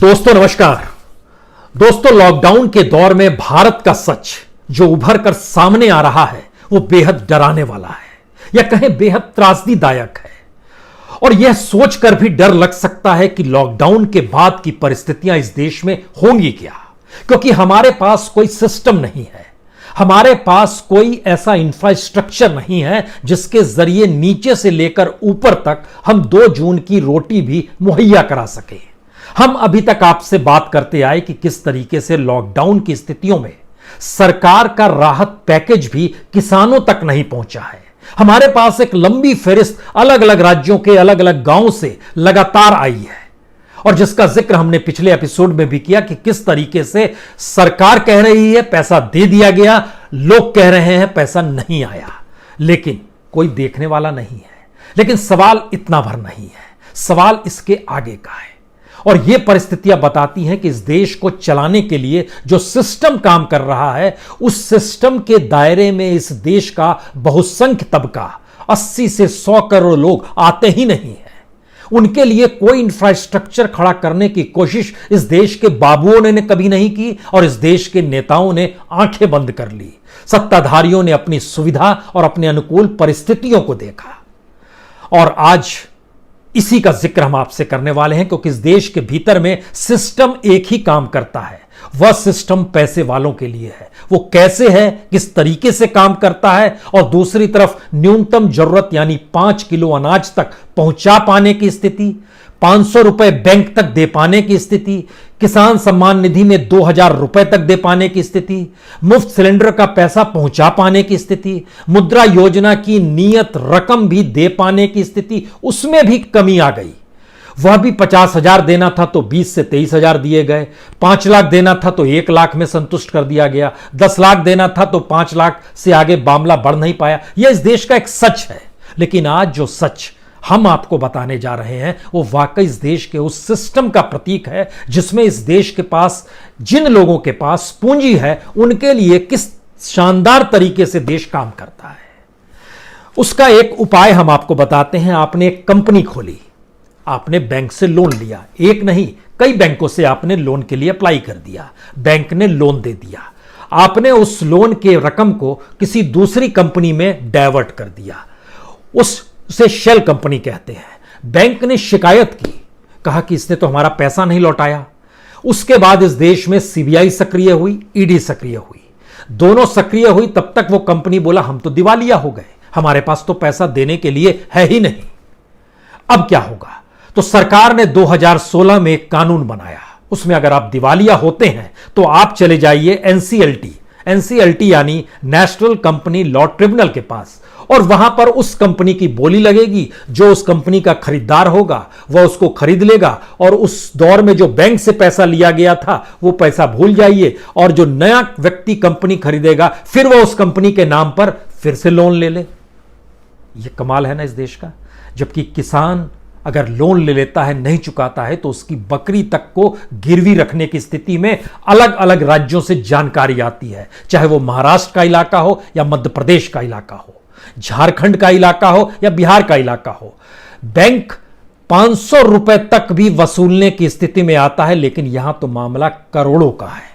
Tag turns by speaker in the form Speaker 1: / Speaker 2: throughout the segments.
Speaker 1: दोस्तों नमस्कार। दोस्तों, लॉकडाउन के दौर में भारत का सच जो उभर कर सामने आ रहा है वो बेहद डराने वाला है या कहें बेहद त्रासदीदायक है। और यह सोचकर भी डर लग सकता है कि लॉकडाउन के बाद की परिस्थितियां इस देश में होंगी क्या, क्योंकि हमारे पास कोई सिस्टम नहीं है, हमारे पास कोई ऐसा इंफ्रास्ट्रक्चर नहीं है जिसके जरिए नीचे से लेकर ऊपर तक हम 2 जून की रोटी भी मुहैया करा सके। हम अभी तक आपसे बात करते आए कि किस तरीके से लॉकडाउन की स्थितियों में सरकार का राहत पैकेज भी किसानों तक नहीं पहुंचा है। हमारे पास एक लंबी फहरिस्त अलग अलग राज्यों के अलग अलग गांवों से लगातार आई है और जिसका जिक्र हमने पिछले एपिसोड में भी किया कि किस तरीके से सरकार कह रही है पैसा दे दिया गया, लोग कह रहे हैं पैसा नहीं आया, लेकिन कोई देखने वाला नहीं है। लेकिन सवाल इतना भर नहीं है, सवाल इसके आगे का है। और यह परिस्थितियां बताती हैं कि इस देश को चलाने के लिए जो सिस्टम काम कर रहा है उस सिस्टम के दायरे में इस देश का बहुसंख्य तबका 80 से 100 करोड़ लोग आते ही नहीं है। उनके लिए कोई इंफ्रास्ट्रक्चर खड़ा करने की कोशिश इस देश के बाबुओं ने कभी नहीं की और इस देश के नेताओं ने आंखें बंद कर ली। सत्ताधारियों ने अपनी सुविधा और अपने अनुकूल परिस्थितियों को देखा और आज इसी का जिक्र हम आपसे करने वाले हैं, क्योंकि इस देश के भीतर में सिस्टम एक ही काम करता है। वह सिस्टम पैसे वालों के लिए है। वो कैसे है, किस तरीके से काम करता है और दूसरी तरफ न्यूनतम जरूरत यानी 5 किलो अनाज तक पहुंचा पाने की स्थिति, 500 रुपए बैंक तक दे पाने की स्थिति, किसान सम्मान निधि में 2000 रुपए तक दे पाने की स्थिति, मुफ्त सिलेंडर का पैसा पहुंचा पाने की स्थिति, मुद्रा योजना की नियत रकम भी दे पाने की स्थिति, उसमें भी कमी आ गई। वह भी 50,000 देना था तो 20 से 23,000 दिए गए, 5 लाख देना था तो 1 लाख में संतुष्ट कर दिया गया, 10 लाख देना था तो 5 लाख से आगे मामला बढ़ नहीं पाया। यह इस देश का एक सच है। लेकिन आज जो सच हम आपको बताने जा रहे हैं वो वाकई इस देश के उस सिस्टम का प्रतीक है जिसमें इस देश के पास जिन लोगों के पास पूंजी है उनके लिए किस शानदार तरीके से देश काम करता है। उसका एक उपाय हम आपको बताते हैं। आपने एक कंपनी खोली, आपने बैंक से लोन लिया, एक नहीं कई बैंकों से आपने लोन के लिए अप्लाई कर दिया, बैंक ने लोन दे दिया, आपने उस लोन के रकम को किसी दूसरी कंपनी में डाइवर्ट कर दिया, उसे शेल कंपनी कहते हैं। बैंक ने शिकायत की, कहा कि इसने तो हमारा पैसा नहीं लौटाया। उसके बाद इस देश में सीबीआई सक्रिय हुई, ईडी सक्रिय हुई, दोनों सक्रिय हुई। तब तक वो कंपनी बोला हम तो दिवालिया हो गए, हमारे पास तो पैसा देने के लिए है ही नहीं। अब क्या होगा? तो सरकार ने 2016 में एक कानून बनाया, उसमें अगर आप दिवालिया होते हैं तो आप चले जाइए एनसीएलटी यानी नेशनल कंपनी लॉ ट्रिब्यूनल के पास और वहां पर उस कंपनी की बोली लगेगी। जो उस कंपनी का खरीदार होगा वह उसको खरीद लेगा और उस दौर में जो बैंक से पैसा लिया गया था वो पैसा भूल जाइए और जो नया व्यक्ति कंपनी खरीदेगा फिर वह उस कंपनी के नाम पर फिर से लोन ले ले। यह कमाल है ना इस देश का। जबकि किसान अगर लोन ले लेता है, नहीं चुकाता है, तो उसकी बकरी तक को गिरवी रखने की स्थिति में अलग अलग राज्यों से जानकारी आती है, चाहे वो महाराष्ट्र का इलाका हो या मध्य प्रदेश का इलाका हो, झारखंड का इलाका हो या बिहार का इलाका हो। बैंक 500 रुपए तक भी वसूलने की स्थिति में आता है, लेकिन यहां तो मामला करोड़ों का है।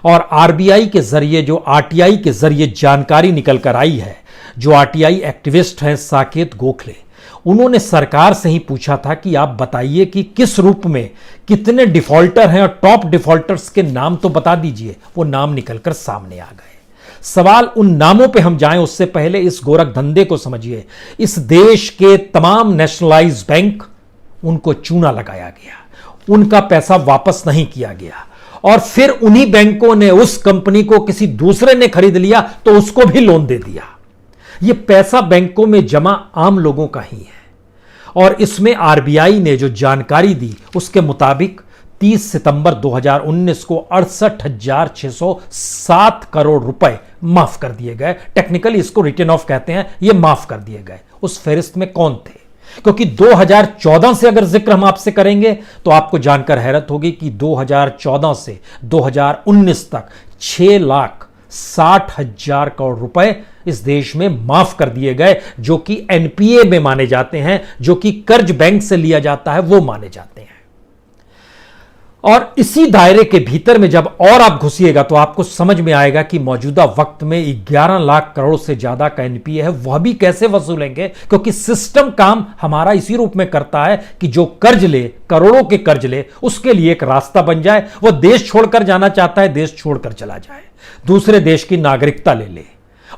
Speaker 1: और आरबीआई के जरिए, जो आरटीआई के जरिए जानकारी निकल कर आई है, जो आरटीआई एक्टिविस्ट हैं साकेत गोखले, उन्होंने सरकार से ही पूछा था कि आप बताइए कि किस रूप में कितने डिफॉल्टर हैं और टॉप डिफॉल्टर्स के नाम तो बता दीजिए। वो नाम निकलकर सामने आ गए। सवाल उन नामों पे हम जाएं उससे पहले इस गोरख धंधे को समझिए। इस देश के तमाम नेशनलाइज बैंक, उनको चूना लगाया गया, उनका पैसा वापस नहीं किया गया और फिर उन्हीं बैंकों ने उस कंपनी को किसी दूसरे ने खरीद लिया तो उसको भी लोन दे दिया। यह पैसा बैंकों में जमा आम लोगों का ही है और इसमें आरबीआई ने जो जानकारी दी उसके मुताबिक 30 सितंबर 2019 को 68,607 करोड़ रुपए माफ कर दिए गए। टेक्निकली इसको रिटर्न ऑफ कहते हैं। ये माफ कर दिए गए। उस फहरिस्त में कौन थे? क्योंकि 2014 से अगर जिक्र हम आपसे करेंगे तो आपको जानकर हैरत होगी कि 2014 से 2019 तक 6,60,000 करोड़ रुपए इस देश में माफ कर दिए गए, जो कि एनपीए में माने जाते हैं, जो कि कर्ज बैंक से लिया जाता है वो माने जाते हैं। और इसी दायरे के भीतर में जब और आप घुसिएगा तो आपको समझ में आएगा कि मौजूदा वक्त में 11 लाख करोड़ से ज्यादा का एनपीए है, वह भी कैसे वसूलेंगे, क्योंकि सिस्टम काम हमारा इसी रूप में करता है कि जो कर्ज ले, करोड़ों के कर्ज ले, उसके लिए एक रास्ता बन जाए। वह देश छोड़कर जाना चाहता है, देश छोड़कर चला जाए, दूसरे देश की नागरिकता ले ले,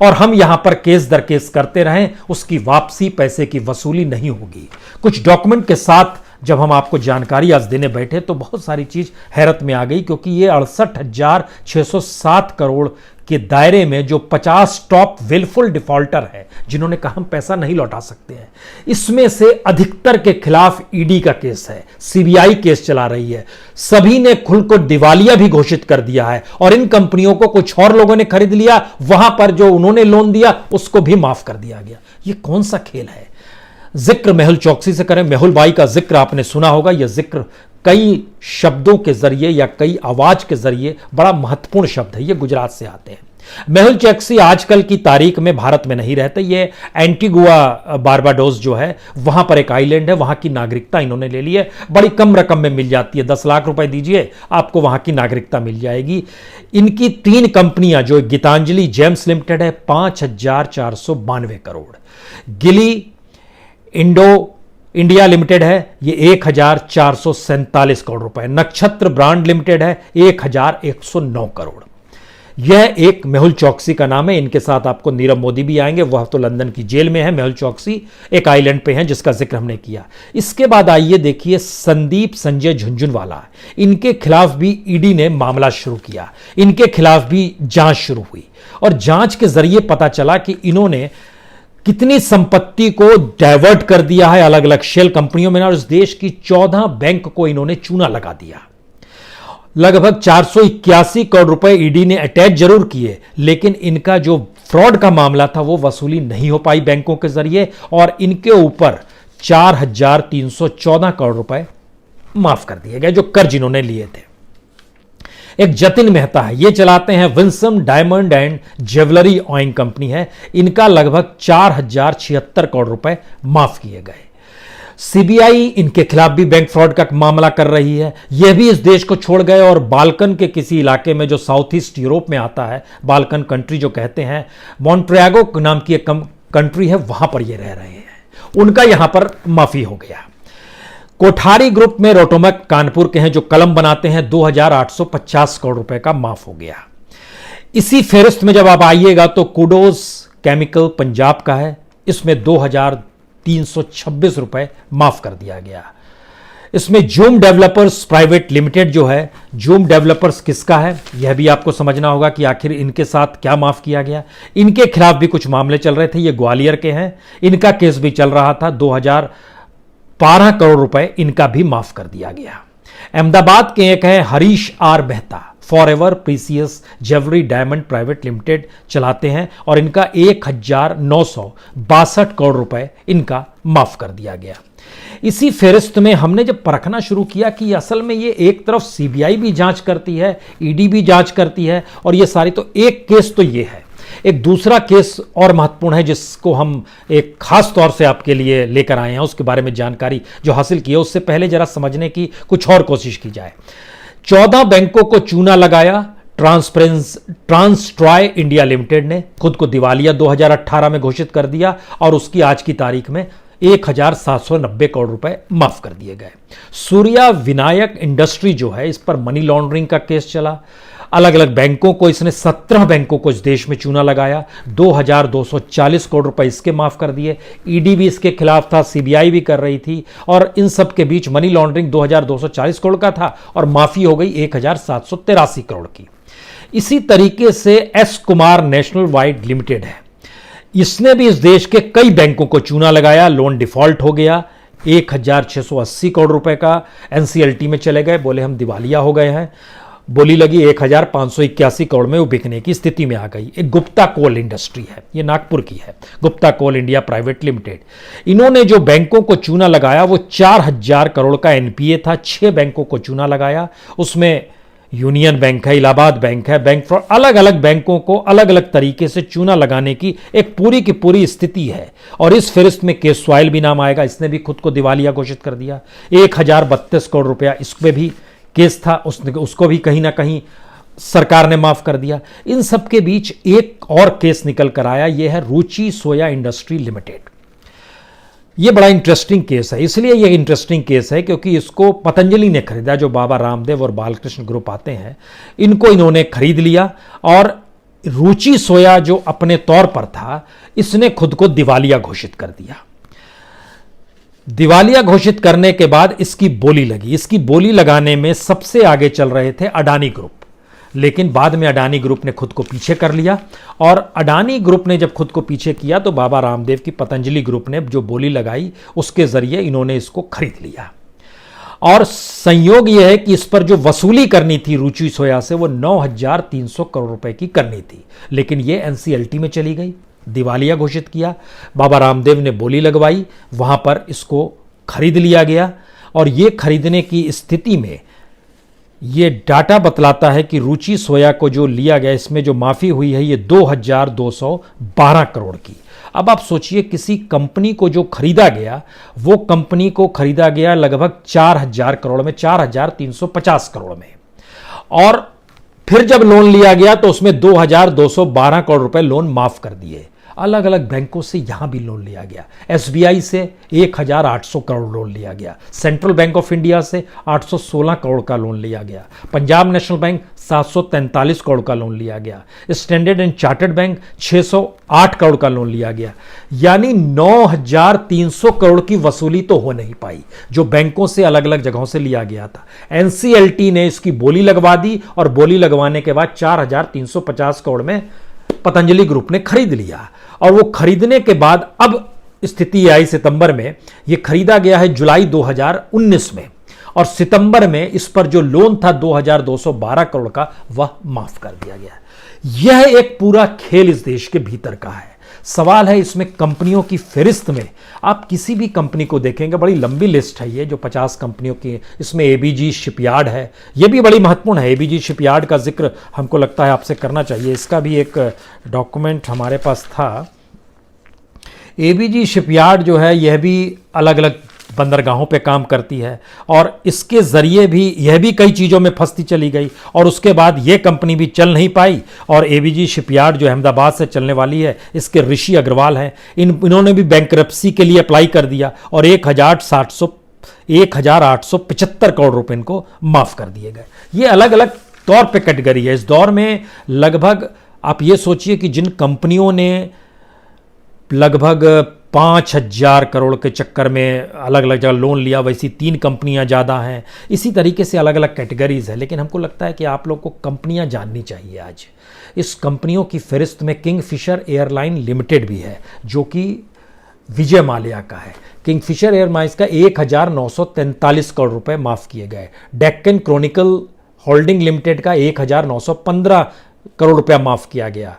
Speaker 1: और हम यहां पर केस दर केस करते रहें, उसकी वापसी, पैसे की वसूली नहीं होगी। कुछ डॉक्यूमेंट के साथ जब हम आपको जानकारी आज देने बैठे तो बहुत सारी चीज हैरत में आ गई, क्योंकि ये 68,607 करोड़ के दायरे में जो 50 टॉप विलफुल डिफॉल्टर है, जिन्होंने कहा हम पैसा नहीं लौटा सकते हैं, इसमें से अधिकतर के खिलाफ ईडी का केस है, सीबीआई केस चला रही है। सभी ने खुद को दिवालिया भी घोषित कर दिया है, और इन कंपनियों को कुछ और लोगों ने खरीद लिया, वहां पर जो उन्होंने लोन दिया उसको भी माफ कर दिया गया। ये कौन सा खेल है? जिक्र मेहुल चौकसी से करें, मेहुल भाई का जिक्र आपने सुना होगा। यह जिक्र कई शब्दों के जरिए या कई आवाज के जरिए बड़ा महत्वपूर्ण शब्द है। ये गुजरात से आते हैं। मेहुल चौकसी आजकल की तारीख में भारत में नहीं रहते, ये एंटीगुआ बारबाडोस जो है वहां पर एक आइलैंड है, वहां की नागरिकता इन्होंने ले ली है। बड़ी कम रकम में मिल जाती है, 10 लाख रुपए दीजिए आपको वहां की नागरिकता मिल जाएगी। इनकी 3 कंपनियां, जो गीतांजलि जेम्स लिमिटेड है 5,492 करोड़, गिली इंडिया लिमिटेड है ये 1,447 करोड़ रुपए, नक्षत्र ब्रांड लिमिटेड है 1,109 करोड़। यह एक मेहुल चौकसी का नाम है। इनके साथ आपको नीरव मोदी भी आएंगे, वह तो लंदन की जेल में है। मेहुल चौकसी एक आइलैंड पे हैं जिसका जिक्र हमने किया। इसके बाद आइए देखिए संदीप संजय झुंझुनवाला, इनके खिलाफ भी ईडी ने मामला शुरू किया, इनके खिलाफ भी जांच शुरू हुई, और जांच के जरिए पता चला कि इन्होंने कितनी संपत्ति को डाइवर्ट कर दिया है अलग अलग शेल कंपनियों में, और इस देश की 14 बैंक को इन्होंने चूना लगा दिया। लगभग 481 करोड़ रुपए ईडी ने अटैच जरूर किए, लेकिन इनका जो फ्रॉड का मामला था वो वसूली नहीं हो पाई बैंकों के जरिए, और इनके ऊपर 4,314 करोड़ रुपए माफ कर दिए गए जो कर्ज इन्होंने लिए थे। एक जतिन मेहता है, ये चलाते हैं Winsome diamond and jewellery ऑइंग company है, इनका लगभग 4,076 करोड़ रुपए माफ किए गए। सीबीआई इनके खिलाफ भी बैंक फ्रॉड का मामला कर रही है। यह भी इस देश को छोड़ गए और बाल्कन के किसी इलाके में जो साउथ ईस्ट यूरोप में आता है, बाल्कन कंट्री जो कहते हैं, मॉन्ट्रियागो नाम की एक कंट्री है, वहां पर ये रह रहे हैं। उनका यहां पर माफी हो गया। कोठारी ग्रुप में रोटोमैक कानपुर के हैं जो कलम बनाते हैं, 2,850 करोड़ रुपए का माफ हो गया। इसी फेरिस्त में जब आप आइएगा तो कुडोज केमिकल पंजाब का है, इसमें 2,326 रुपए माफ कर दिया गया। इसमें जूम डेवलपर्स प्राइवेट लिमिटेड जो है, जूम डेवलपर्स किसका है यह भी आपको समझना होगा कि आखिर इनके साथ क्या माफ किया गया। इनके खिलाफ भी कुछ मामले चल रहे थे, ये ग्वालियर के हैं, इनका केस भी चल रहा था, 2,012 करोड़ रुपए इनका भी माफ कर दिया गया। अहमदाबाद के एक है Harish R Mehta, forever precious jewellery diamond private limited चलाते हैं, और इनका 1,962 करोड़ रुपए इनका माफ कर दिया गया। इसी फेरिस्त में हमने जब परखना शुरू किया कि असल में ये एक तरफ सीबीआई भी जांच करती है, ईडी भी जांच करती है, और ये सारी, तो एक केस तो ये है। एक दूसरा केस और महत्वपूर्ण है जिसको हम एक खास तौर से आपके लिए लेकर आए हैं, उसके बारे में जानकारी जो हासिल की है, उससे पहले जरा समझने की कुछ और कोशिश की जाए। 14 बैंकों को चूना लगाया ट्रांसट्रॉय इंडिया लिमिटेड ने, खुद को दिवालिया 2018 में घोषित कर दिया, और उसकी आज की तारीख में 1,790 करोड़ रुपए माफ कर दिए गए। सूर्या विनायक इंडस्ट्री जो है, इस पर मनी लॉन्ड्रिंग का केस चला, अलग अलग बैंकों को, इसने 17 बैंकों को इस देश में चूना लगाया, 2,240 करोड़ रुपए इसके माफ कर दिए। ईडी भी इसके खिलाफ था, सीबीआई भी कर रही थी, और इन सब के बीच मनी लॉन्ड्रिंग 2,240 करोड़ का था और माफी हो गई 1,783 करोड़ की। इसी तरीके से S Kumar national wide limited है, इसने भी इस देश के कई बैंकों को चूना लगाया, लोन डिफॉल्ट हो गया, 1,680 करोड़ रुपए का एनसीएलटी में चले गए, बोले हम दिवालिया हो गए हैं, बोली लगी 1,581 करोड़ में वो बिकने की स्थिति में आ गई। एक गुप्ता कोल इंडस्ट्री है, ये नागपुर की है, गुप्ता कोल इंडिया प्राइवेट लिमिटेड। इन्होंने जो बैंकों को चूना लगाया वो 4,000 करोड़ का एनपीए था, 6 बैंकों को चूना लगाया, उसमें यूनियन बैंक है, इलाहाबाद बैंक है, बैंक फ्रॉड, अलग अलग बैंकों को अलग अलग तरीके से चूना लगाने की एक पूरी की पूरी स्थिति है। और इस फहरिस्त में केस स्वाइल भी नाम आएगा, इसने भी खुद को दिवालिया घोषित कर दिया, 1,032 करोड़ रुपया इस पे भी केस था, उसको भी कहीं ना कहीं सरकार ने माफ कर दिया। इन सब के बीच एक और केस निकल कर आया, यह है रुचि सोया इंडस्ट्री लिमिटेड। यह बड़ा इंटरेस्टिंग केस है। इसलिए यह इंटरेस्टिंग केस है क्योंकि इसको पतंजलि ने खरीदा, जो बाबा रामदेव और बालकृष्ण ग्रुप आते हैं, इनको इन्होंने खरीद लिया। और रुचि सोया जो अपने तौर पर था, इसने खुद को दिवालिया घोषित कर दिया। दिवालिया घोषित करने के बाद इसकी बोली लगी। इसकी बोली लगाने में सबसे आगे चल रहे थे अडानी ग्रुप, लेकिन बाद में अडानी ग्रुप ने खुद को पीछे कर लिया। और अडानी ग्रुप ने जब खुद को पीछे किया तो बाबा रामदेव की पतंजलि ग्रुप ने जो बोली लगाई, उसके जरिए इन्होंने इसको खरीद लिया। और संयोग यह है कि इस पर जो वसूली करनी थी रुचि सोया से, वो 9,300 करोड़ रुपए की करनी थी, लेकिन ये एनसीएलटी में चली गई। दिवालिया घोषित किया, बाबा रामदेव ने बोली लगवाई, वहां पर इसको खरीद लिया गया। और ये खरीदने की स्थिति में ये डाटा बतलाता है कि रुचि सोया को जो लिया गया, इसमें जो माफी हुई है, ये 2,212 करोड़ की। अब आप सोचिए, किसी कंपनी को जो खरीदा गया, वो कंपनी को खरीदा गया लगभग 4,000 करोड़ में, 4,350 करोड़ में। और फिर जब लोन लिया गया तो उसमें 2,212 करोड़ रुपए लोन माफ कर दिए। अलग अलग बैंकों से यहां भी लोन लिया गया। एसबीआई से 1,800 करोड़ लोन लिया गया, सेंट्रल बैंक ऑफ इंडिया से 816 करोड़ का लोन लिया गया, पंजाब नेशनल बैंक 743 करोड़ का लोन लिया गया, standard and chartered bank 608 crore का लोन लिया गया। यानी 9,300 करोड़ की वसूली तो हो नहीं पाई, जो बैंकों से अलग अलग जगहों से लिया गया था। एनसीएलटी ने इसकी बोली लगवा दी और बोली लगवाने के बाद 4,350 करोड़ में पतंजलि ग्रुप ने खरीद लिया। और वो खरीदने के बाद अब स्थिति आई सितंबर में, ये खरीदा गया है जुलाई 2019 में, और सितंबर में इस पर जो लोन था 2,212 करोड़ का, वह माफ कर दिया गया। यह एक पूरा खेल इस देश के भीतर का है। सवाल है इसमें कंपनियों की फहरिस्त में, आप किसी भी कंपनी को देखेंगे, बड़ी लंबी लिस्ट है ये, जो 50 कंपनियों की, इसमें एबीजी शिपयार्ड है, ये भी बड़ी महत्वपूर्ण है। एबीजी शिपयार्ड का जिक्र हमको लगता है आपसे करना चाहिए, इसका भी एक डॉक्यूमेंट हमारे पास था। एबीजी शिपयार्ड जो है, यह भी अलग अलग बंदरगाहों पे काम करती है, और इसके ज़रिए भी यह भी कई चीज़ों में फंसती चली गई, और उसके बाद यह कंपनी भी चल नहीं पाई। और एबीजी शिपयार्ड जो अहमदाबाद से चलने वाली है, इसके ऋषि अग्रवाल हैं, इन्होंने भी बैंकरप्सी के लिए अप्लाई कर दिया, और 1,875 करोड़ रुपए इनको माफ़ कर दिए गए। ये अलग अलग तौर पे कैटेगरी है। इस दौर में लगभग आप ये सोचिए कि जिन कंपनियों ने लगभग 5,000 करोड़ के चक्कर में अलग अलग जगह लोन लिया, वैसी 3 कंपनियां ज़्यादा हैं। इसी तरीके से अलग अलग कैटेगरीज है। लेकिन हमको लगता है कि आप लोग को कंपनियां जाननी चाहिए आज। इस कंपनियों की फहरिस्त में किंगफिशर एयरलाइन लिमिटेड भी है, जो कि विजय माल्या का है। किंगफिशर एयरलाइंस का 1,943 करोड़ रुपए माफ़ किए गए। डेक्कन क्रॉनिकल होल्डिंग लिमिटेड का 1,915 करोड़ रुपया माफ़ किया गया।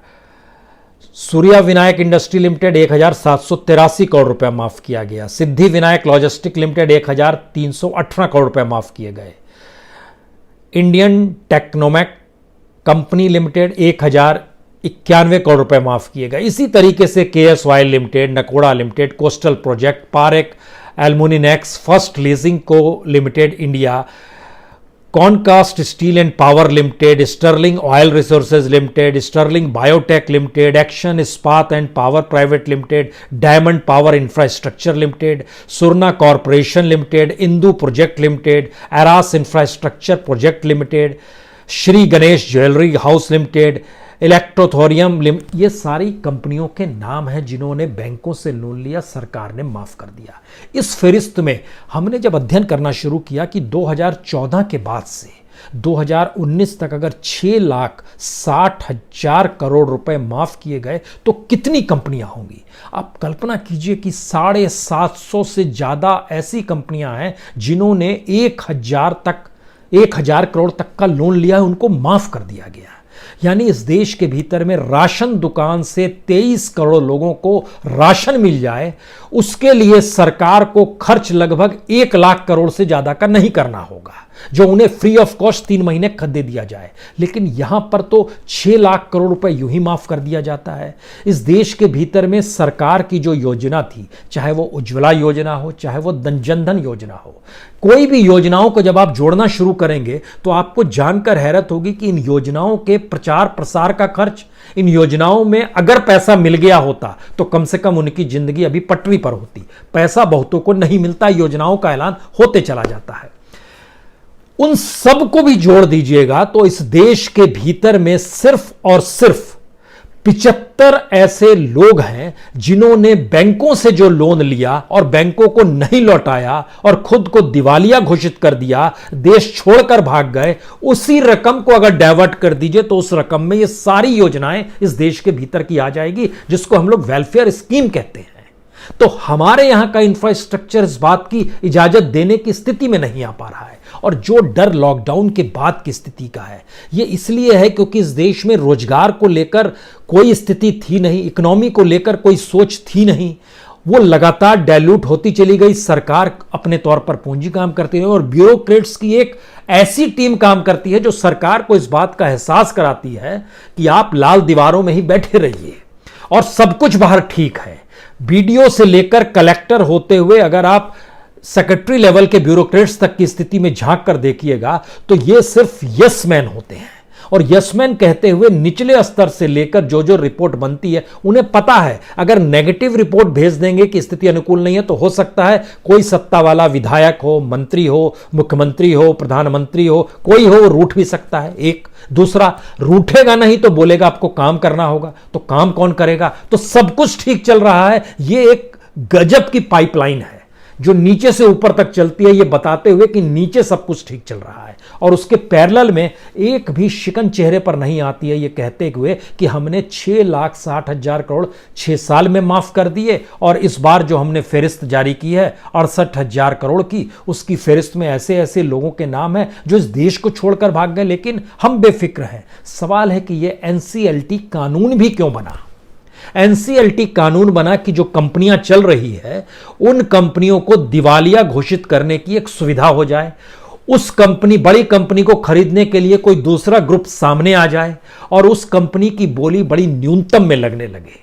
Speaker 1: सूर्या विनायक इंडस्ट्री लिमिटेड 1,783 करोड़ रुपया माफ किया गया। सिद्धि विनायक लॉजिस्टिक लिमिटेड 1,318 करोड़ रुपया माफ किए गए। Indian Technomac company limited 1,091 crore रुपए माफ किए गए। इसी तरीके से KS oil limited, Nakoda limited, coastal project, Parekh Aluminex, first leasing co limited India, Concast steel and power limited, Sterling oil resources limited, Sterling biotech limited, Action Ispat and power private limited, diamond power infrastructure limited, Surana corporation limited, Indu project limited, एरास infrastructure project limited, Shri Ganesh jewellery house limited, Electrotherm limited, ये सारी कंपनियों के नाम हैं जिन्होंने बैंकों से लोन लिया, सरकार ने माफ कर दिया। इस फहरिस्त में हमने जब अध्ययन करना शुरू किया कि 2014 के बाद से 2019 तक अगर 6,60,000 करोड़ रुपए माफ किए गए तो कितनी कंपनियां होंगी। आप कल्पना कीजिए कि 750 से ज्यादा ऐसी कंपनियां हैं जिन्होंने 1,000 करोड़ तक का लोन लिया है, उनको माफ कर दिया गया। यानी इस देश के भीतर में राशन दुकान से 23 करोड़ लोगों को राशन मिल जाए, उसके लिए सरकार को खर्च लगभग 1 लाख करोड़ से ज्यादा का नहीं करना होगा। जो उन्हें फ्री ऑफ कॉस्ट 3 महीने दे दिया जाए। लेकिन यहां पर तो 6 लाख करोड़ रुपए यूं ही माफ कर दिया जाता है। इस देश के भीतर में सरकार की जो योजना थी, चाहे वो उज्ज्वला योजना हो, चाहे वो जनधन योजना हो, कोई भी योजनाओं को जब आप जोड़ना शुरू करेंगे तो आपको जानकर हैरत होगी कि इन योजनाओं के प्रचार प्रसार का खर्च, इन योजनाओं में अगर पैसा मिल गया होता तो कम से कम उनकी जिंदगी अभी पटरी पर होती। पैसा बहुतों को नहीं मिलता, योजनाओं का ऐलान होते चला जाता है। उन सब को भी जोड़ दीजिएगा तो इस देश के भीतर में सिर्फ और सिर्फ 75 ऐसे लोग हैं जिन्होंने बैंकों से जो लोन लिया और बैंकों को नहीं लौटाया और खुद को दिवालिया घोषित कर दिया, देश छोड़कर भाग गए। उसी रकम को अगर डाइवर्ट कर दीजिए तो उस रकम में ये सारी योजनाएं इस देश के भीतर की आ जाएगी, जिसको हम लोग वेलफेयर स्कीम कहते हैं। तो हमारे यहां का इंफ्रास्ट्रक्चर इस बात की इजाजत देने की स्थिति में नहीं आ पा रहा है। और जो डर लॉकडाउन के बाद की स्थिति का है, यह इसलिए है क्योंकि इस देश में रोजगार को लेकर कोई स्थिति थी नहीं, इकोनॉमी को लेकर कोई सोच थी नहीं। वो लगातार डाइल्यूट होती चली गई। सरकार अपने तौर पर पूंजी काम करती है और ब्यूरोक्रेट्स की एक ऐसी टीम काम करती है जो सरकार को इस बात का एहसास कराती है कि आप लाल दीवारों में ही बैठे रहिए और सब कुछ बाहर ठीक है। बीडीओ से लेकर कलेक्टर होते हुए अगर आप सेक्रेटरी लेवल के ब्यूरोक्रेट्स तक की स्थिति में झांक कर देखिएगा तो ये सिर्फ यस मैन होते हैं। और यस मैन कहते हुए निचले स्तर से लेकर जो जो रिपोर्ट बनती है उन्हें पता है अगर नेगेटिव रिपोर्ट भेज देंगे कि स्थिति अनुकूल नहीं है तो हो सकता है कोई सत्ता वाला विधायक हो, मंत्री हो, मुख्यमंत्री हो, प्रधानमंत्री हो, कोई हो, रूठ भी सकता है। एक दूसरा रूठेगा नहीं तो बोलेगा आपको काम करना होगा, तो काम कौन करेगा? तो सब कुछ ठीक चल रहा है। यह एक गजब की पाइपलाइन है जो नीचे से ऊपर तक चलती है, ये बताते हुए कि नीचे सब कुछ ठीक चल रहा है और उसके पैरेलल में एक भी शिकन चेहरे पर नहीं आती है, ये कहते हुए कि हमने 6,60,000 करोड़ 6 साल में माफ कर दिए और इस बार जो हमने फेरिस्त जारी की है 68,000 करोड़ की, उसकी फेरिस्त में ऐसे ऐसे लोगों के नाम हैं जो इस देश को छोड़कर भाग गए, लेकिन हम बेफिक्र हैं। सवाल है कि ये एनसीएलटी कानून भी क्यों बना? एनसीएलटी कानून बना कि जो कंपनियां चल रही है उन कंपनियों को दिवालिया घोषित करने की एक सुविधा हो जाए। उस कंपनी, बड़ी कंपनी को खरीदने के लिए कोई दूसरा ग्रुप सामने आ जाए और उस कंपनी की बोली बड़ी न्यूनतम में लगने लगे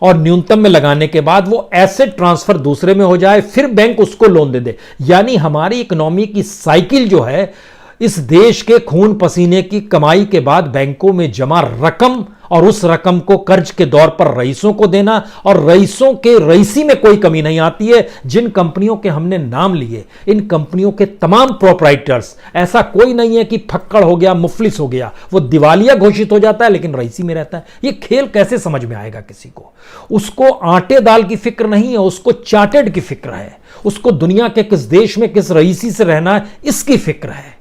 Speaker 1: और न्यूनतम में लगाने के बाद वो एसेट ट्रांसफर दूसरे में हो जाए, फिर बैंक उसको लोन दे दे। यानी हमारी इकोनॉमी की साइकिल जो है, इस देश के खून पसीने की कमाई के बाद बैंकों में जमा रकम और उस रकम को कर्ज के दौर पर रईसों को देना, और रईसों के रईसी में कोई कमी नहीं आती है। जिन कंपनियों के हमने नाम लिए, इन कंपनियों के तमाम प्रोप्राइटर्स, ऐसा कोई नहीं है कि फक्कड़ हो गया, मुफलिस हो गया, वो दिवालिया घोषित हो जाता है लेकिन रईसी में रहता है। ये खेल कैसे समझ में आएगा किसी को? उसको आटे दाल की फिक्र नहीं है, उसको चार्टेड की फिक्र है, उसको दुनिया के किस देश में किस रईसी से रहना है इसकी फिक्र है।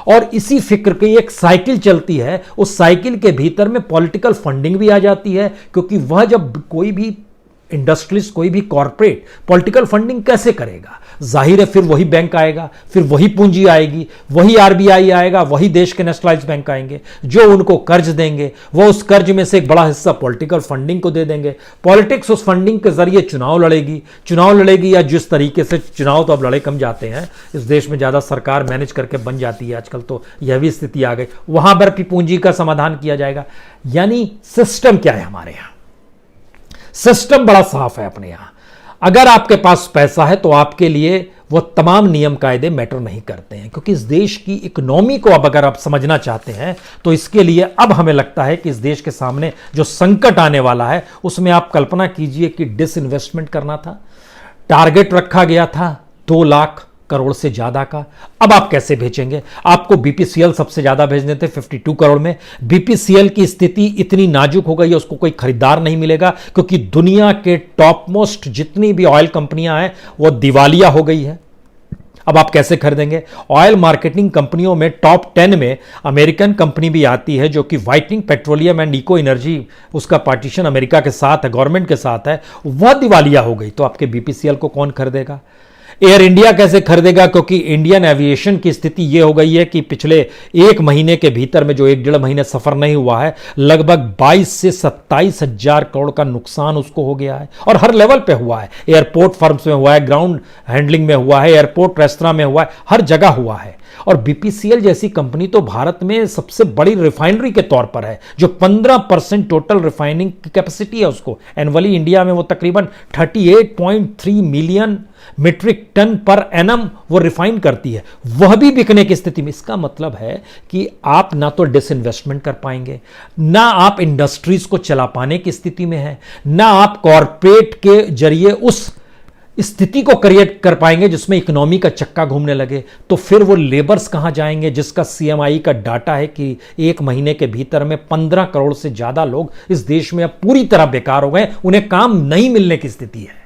Speaker 1: और इसी फिक्र की एक साइकिल चलती है। उस साइकिल के भीतर में पॉलिटिकल फंडिंग भी आ जाती है, क्योंकि वह जब कोई भी इंडस्ट्रीज, कोई भी कॉर्पोरेट पॉलिटिकल फंडिंग कैसे करेगा? जाहिर है फिर वही बैंक आएगा, फिर वही पूंजी आएगी, वही आरबीआई आएगा, वही देश के नेशनलाइज्ड बैंक आएंगे जो उनको कर्ज देंगे। वो उस कर्ज में से एक बड़ा हिस्सा पॉलिटिकल फंडिंग को दे देंगे। पॉलिटिक्स उस फंडिंग के जरिए चुनाव लड़ेगी या जिस तरीके से चुनाव तो अब लड़े कम जाते हैं, इस देश में ज्यादा सरकार मैनेज करके बन जाती है आजकल, तो यह भी स्थिति आ गई। वहां पर भी पूंजी का समाधान किया जाएगा। यानी सिस्टम क्या है हमारे यहां? सिस्टम बड़ा साफ है अपने यहां। अगर आपके पास पैसा है तो आपके लिए वो तमाम नियम कायदे मैटर नहीं करते हैं, क्योंकि इस देश की इकोनॉमी को अब अगर आप समझना चाहते हैं तो इसके लिए अब हमें लगता है कि इस देश के सामने जो संकट आने वाला है उसमें आप कल्पना कीजिए कि डिसइन्वेस्टमेंट करना था। टारगेट रखा गया था 2 लाख करोड़ से ज्यादा का। अब आप कैसे भेजेंगे? आपको बीपीसीएल सबसे ज्यादा भेजने थे 52 करोड़ में। बीपीसीएल की स्थिति इतनी नाजुक हो गई है, उसको कोई खरीदार नहीं मिलेगा, क्योंकि दुनिया के टॉप मोस्ट जितनी भी ऑयल कंपनियां हैं वो दिवालिया हो गई है। अब आप कैसे खरीदेंगे? ऑयल मार्केटिंग कंपनियों में टॉप 10 में अमेरिकन कंपनी भी आती है जो कि whitening petroleum and eco energy, उसका पार्टीशन अमेरिका के साथ है, गवर्नमेंट के साथ है, वह दिवालिया हो गई। तो आपके बीपीसीएल को कौन खरीदेगा? एयर इंडिया कैसे खरीदेगा? क्योंकि इंडियन एविएशन की स्थिति यह हो गई है कि पिछले 1 महीने के भीतर में, जो 1-1.5 महीने सफर नहीं हुआ है, लगभग 22 से 27 हजार करोड़ का नुकसान उसको हो गया है। और हर लेवल पे हुआ है। एयरपोर्ट फर्म्स में हुआ है, ग्राउंड हैंडलिंग में हुआ है, एयरपोर्ट रेस्तरां में हुआ है, हर जगह हुआ है। और बीपीसीएल जैसी कंपनी तो भारत में सबसे बड़ी रिफाइनरी के तौर पर है, जो 15% टोटल रिफाइनिंग की कैपेसिटी है उसको एनुअली। इंडिया में वो तकरीबन 38.3 million metric ton per annum वो रिफाइन करती है, वह भी बिकने की स्थिति में। इसका मतलब है कि आप ना तो डिसइन्वेस्टमेंट कर पाएंगे, ना आप इंडस्ट्रीज को चला पाने की स्थिति में है, ना आप कॉरपोरेट के जरिए उस स्थिति को क्रिएट कर पाएंगे जिसमें इकोनॉमी का चक्का घूमने लगे। तो फिर वो लेबर्स कहां जाएंगे, जिसका सीएमआई का डाटा है कि 1 महीने के भीतर में 15 करोड़ से ज्यादा लोग इस देश में अब पूरी तरह बेकार हो गए, उन्हें काम नहीं मिलने की स्थिति है।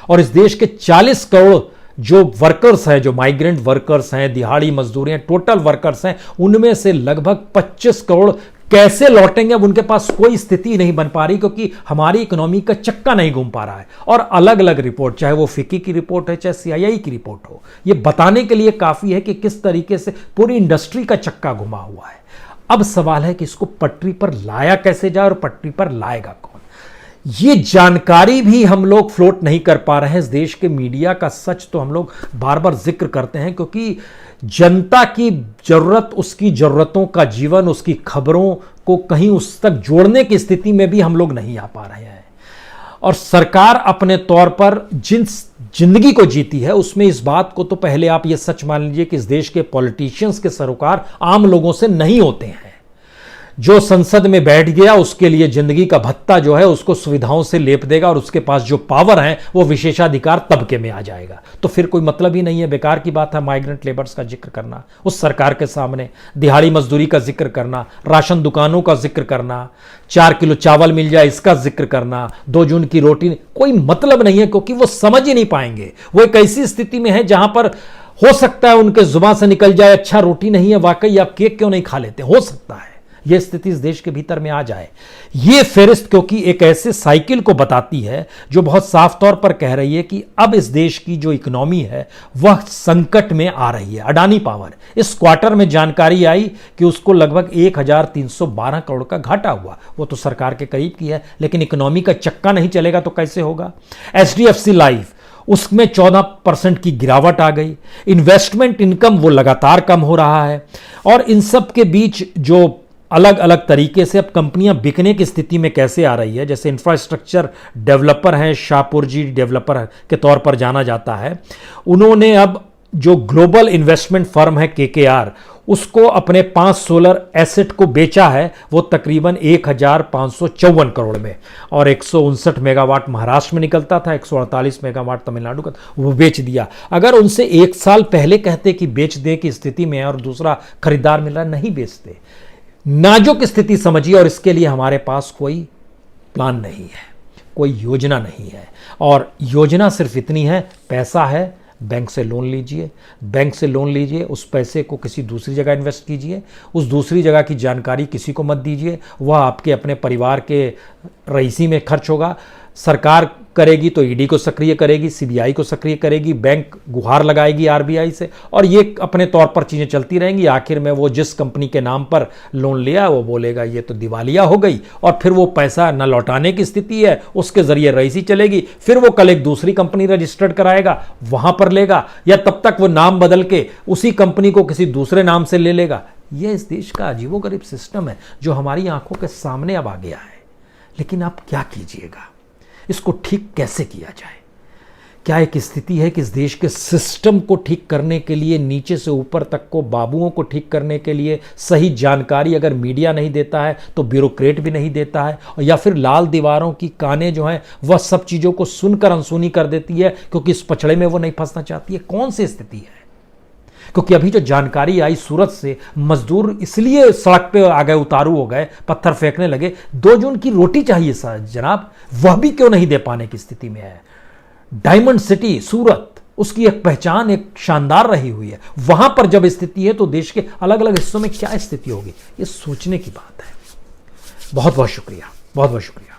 Speaker 1: और इस देश के 40 करोड़ जो वर्कर्स हैं, जो माइग्रेंट वर्कर्स हैं, दिहाड़ी मजदूरी हैं, टोटल वर्कर्स हैं, उनमें से लगभग 25 करोड़ कैसे लौटेंगे, अब उनके पास कोई स्थिति नहीं बन पा रही, क्योंकि हमारी इकोनॉमी का चक्का नहीं घूम पा रहा है। और अलग अलग रिपोर्ट, चाहे वो फिक्की की रिपोर्ट है, चाहे सीआईआई की रिपोर्ट हो, ये बताने के लिए काफी है कि किस तरीके से पूरी इंडस्ट्री का चक्का घुमा हुआ है। अब सवाल है कि इसको पटरी पर लाया कैसे जाए और पटरी पर लाएगा कौन, ये जानकारी भी हम लोग फ्लोट नहीं कर पा रहे हैं। इस देश के मीडिया का सच तो हम लोग बार बार जिक्र करते हैं, क्योंकि जनता की जरूरत, उसकी जरूरतों का जीवन, उसकी खबरों को कहीं उस तक जोड़ने की स्थिति में भी हम लोग नहीं आ पा रहे हैं। और सरकार अपने तौर पर जिन जिंदगी को जीती है उसमें इस बात को तो पहले आप ये सच मान लीजिए कि इस देश के पॉलिटिशियंस के सरोकार आम लोगों से नहीं होते हैं। जो संसद में बैठ गया उसके लिए जिंदगी का भत्ता जो है उसको सुविधाओं से लेप देगा, और उसके पास जो पावर है वो विशेषाधिकार तबके में आ जाएगा। तो फिर कोई मतलब ही नहीं है, बेकार की बात है माइग्रेंट लेबर्स का जिक्र करना उस सरकार के सामने, दिहाड़ी मजदूरी का जिक्र करना, राशन दुकानों का जिक्र करना, 4 किलो चावल मिल जाए इसका जिक्र करना, 2 जून की रोटी, कोई मतलब नहीं है, क्योंकि वो समझ ही नहीं पाएंगे। वो एक ऐसी स्थिति में है जहां पर हो सकता है उनके जुबान से निकल जाए, अच्छा रोटी नहीं है, वाकई आप केक क्यों नहीं खा लेते, हो सकता है यह स्थिति इस देश के भीतर में आ जाए। यह फेरिस्त क्योंकि एक ऐसे साइकिल को बताती है जो बहुत साफ तौर पर कह रही है कि अब इस देश की जो इकोनॉमी है वह संकट में आ रही है। अडानी पावर, इस क्वार्टर में जानकारी आई कि उसको लगभग 1312 करोड़ का घाटा हुआ। वो तो सरकार के करीब की है, लेकिन इकोनॉमी का चक्का नहीं चलेगा तो कैसे होगा। एचडीएफसी लाइफ, उसमें 14% की गिरावट आ गई। इन्वेस्टमेंट इनकम वो लगातार कम हो रहा है। और इन सब के बीच जो अलग अलग तरीके से अब कंपनियां बिकने की स्थिति में कैसे आ रही है, जैसे इंफ्रास्ट्रक्चर डेवलपर हैं, शाहपुर जी डेवलपर के तौर पर जाना जाता है, उन्होंने अब जो ग्लोबल इन्वेस्टमेंट फर्म है केकेआर, उसको अपने 5 सोलर एसेट को बेचा है, वो तकरीबन 1554 करोड़ में, और 159 मेगावाट महाराष्ट्र में निकलता था, 148 मेगावाट तमिलनाडु का, वो बेच दिया। अगर उनसे 1 साल पहले कहते कि बेच दे की स्थिति में है और दूसरा खरीदार मिल रहा, नहीं बेचते। नाजुक स्थिति समझिए, और इसके लिए हमारे पास कोई प्लान नहीं है, कोई योजना नहीं है। और योजना सिर्फ इतनी है, पैसा है, बैंक से लोन लीजिए, बैंक से लोन लीजिए, उस पैसे को किसी दूसरी जगह इन्वेस्ट कीजिए, उस दूसरी जगह की जानकारी किसी को मत दीजिए, वह आपके अपने परिवार के रईसी में खर्च होगा। सरकार करेगी तो ईडी को सक्रिय करेगी, सीबीआई को सक्रिय करेगी, बैंक गुहार लगाएगी आरबीआई से, और ये अपने तौर पर चीजें चलती रहेंगी। आखिर में वो जिस कंपनी के नाम पर लोन लिया वो बोलेगा ये तो दिवालिया हो गई, और फिर वो पैसा न लौटाने की स्थिति है, उसके जरिए रईसी चलेगी, फिर वो कल एक दूसरी कंपनी रजिस्टर्ड कराएगा, वहां पर लेगा, या तब तक वो नाम बदल के उसी कंपनी को किसी दूसरे नाम से ले लेगा। यह इस देश का अजीबोगरीब सिस्टम है जो हमारी आंखों के सामने अब आ गया है। लेकिन आप क्या कीजिएगा, इसको ठीक कैसे किया जाए? क्या एक स्थिति है कि इस देश के सिस्टम को ठीक करने के लिए, नीचे से ऊपर तक को, बाबुओं को ठीक करने के लिए सही जानकारी अगर मीडिया नहीं देता है तो ब्यूरोक्रेट भी नहीं देता है, या फिर लाल दीवारों की कानें जो हैं वह सब चीज़ों को सुनकर अनसुनी कर देती है क्योंकि इस पछड़े में वो नहीं फंसना चाहती है? कौन सी स्थिति है? क्योंकि अभी जो जानकारी आई सूरत से, मजदूर इसलिए सड़क पे आ गए, उतारू हो गए, पत्थर फेंकने लगे, 2 जून की रोटी चाहिए सर जनाब, वह भी क्यों नहीं दे पाने की स्थिति में है। डायमंड सिटी सूरत, उसकी एक पहचान एक शानदार रही हुई है, वहां पर जब स्थिति है तो देश के अलग अलग हिस्सों में क्या स्थिति होगी, ये सोचने की बात है। बहुत बहुत शुक्रिया, बहुत बहुत शुक्रिया।